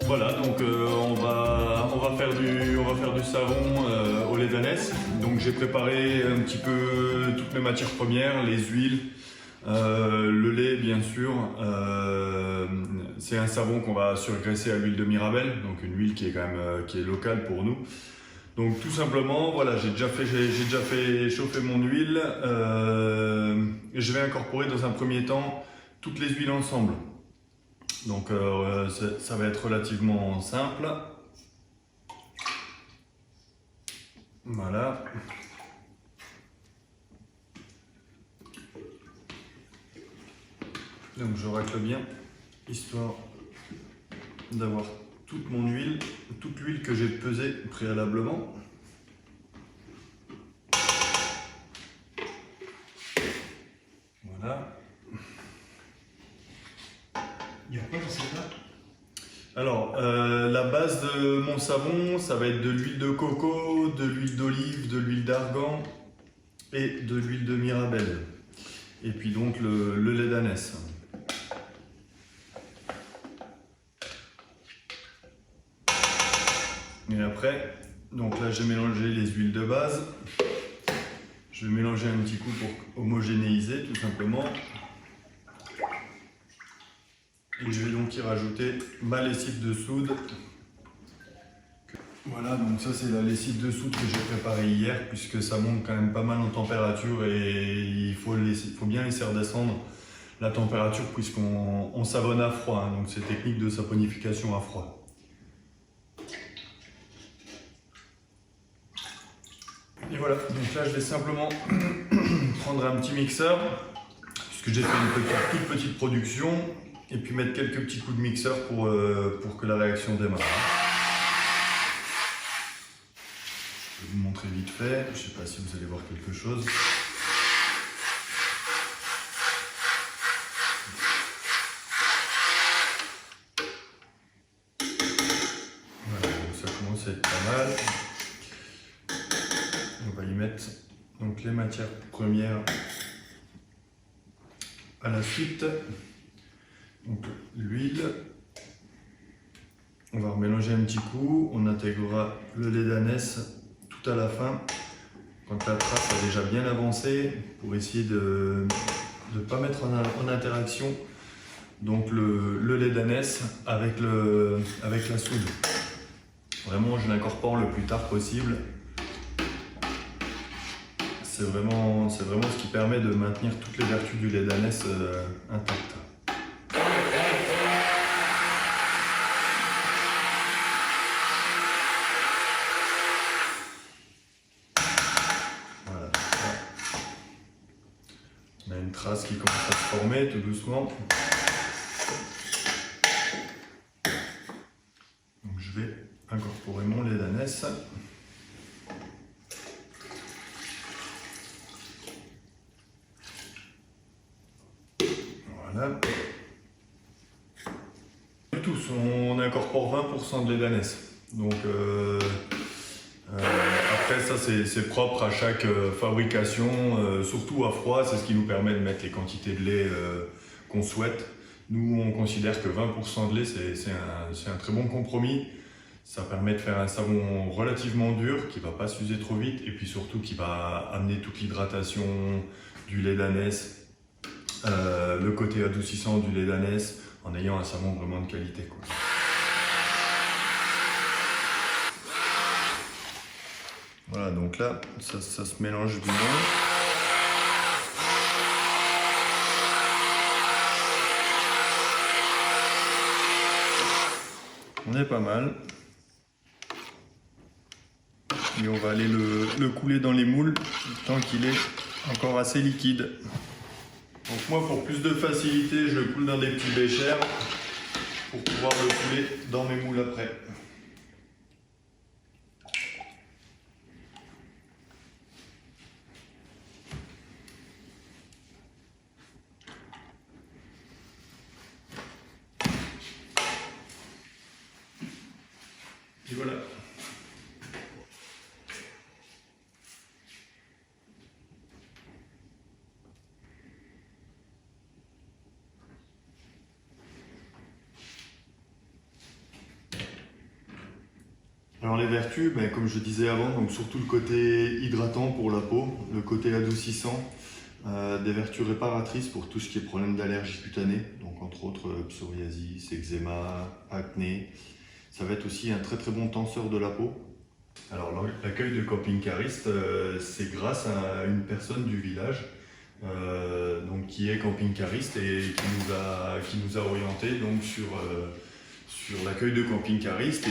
Voilà, donc on va faire du savon au lait d'ânesse. Donc j'ai préparé un petit peu toutes mes matières premières, les huiles, le lait bien sûr. C'est un savon qu'on va surgraisser à l'huile de Mirabelle, donc une huile qui est quand même qui est locale pour nous. Donc tout simplement, voilà, j'ai déjà fait chauffer mon huile. Et je vais incorporer dans un premier temps toutes les huiles ensemble. Donc ça va être relativement simple. Voilà. Donc je racle bien, histoire d'avoir toute mon huile, toute l'huile que j'ai pesée préalablement. Voilà. Il y a quoi dans cette là? Alors, la base de mon savon, ça va être de l'huile de coco, de l'huile d'olive, de l'huile d'argan et de l'huile de Mirabelle. Et puis donc le lait d'ânesse. Et après, donc là j'ai mélangé les huiles de base. Je vais mélanger un petit coup pour homogénéiser tout simplement. Et je vais donc y rajouter ma lessive de soude. Voilà, donc ça c'est la lessive de soude que j'ai préparée hier, puisque ça monte quand même pas mal en température et il faut bien laisser redescendre la température puisqu'on savonne à froid, hein, donc c'est technique de saponification à froid. Et voilà, donc là je vais simplement prendre un petit mixeur, puisque j'ai fait une toute petite production, et puis mettre quelques petits coups de mixeur pour que la réaction démarre. Je vais vous montrer vite fait, je ne sais pas si vous allez voir quelque chose. Voilà, donc ça commence à être pas mal. On va y mettre donc les matières premières à la suite. Donc l'huile. On va remélanger un petit coup, on intégrera le lait d'ânesse tout à la fin, quand la trace a déjà bien avancé, pour essayer de ne pas mettre en interaction donc le lait d'ânesse avec la soude. Vraiment, je l'incorpore le plus tard possible. C'est vraiment ce qui permet de maintenir toutes les vertus du lait d'ânesse intactes. On a une trace qui commence à se former tout doucement. Donc je vais incorporer mon lait d'ânesse. Voilà. Tous, on incorpore 20% de lait d'ânesse. Donc après ça c'est propre à chaque fabrication, surtout à froid, c'est ce qui nous permet de mettre les quantités de lait qu'on souhaite. Nous on considère que 20% de lait c'est un très bon compromis. Ça permet de faire un savon relativement dur qui ne va pas s'user trop vite et puis surtout qui va amener toute l'hydratation du lait d'ânesse, le côté adoucissant du lait d'ânesse en ayant un savon vraiment de qualité, quoi. Voilà, donc là, ça se mélange bien. On est pas mal. Et on va aller le couler dans les moules tant qu'il est encore assez liquide. Donc moi, pour plus de facilité, je le coule dans des petits béchers pour pouvoir le couler dans mes moules après. Et voilà. Alors les vertus, comme je disais avant, donc surtout le côté hydratant pour la peau, le côté adoucissant, des vertus réparatrices pour tout ce qui est problème d'allergie cutanée, donc entre autres psoriasis, eczéma, acné. Ça va être aussi un très très bon tenseur de la peau. Alors l'accueil de camping-cariste, c'est grâce à une personne du village donc, qui est camping-cariste et qui nous a orientés donc, sur l'accueil de camping-caristes.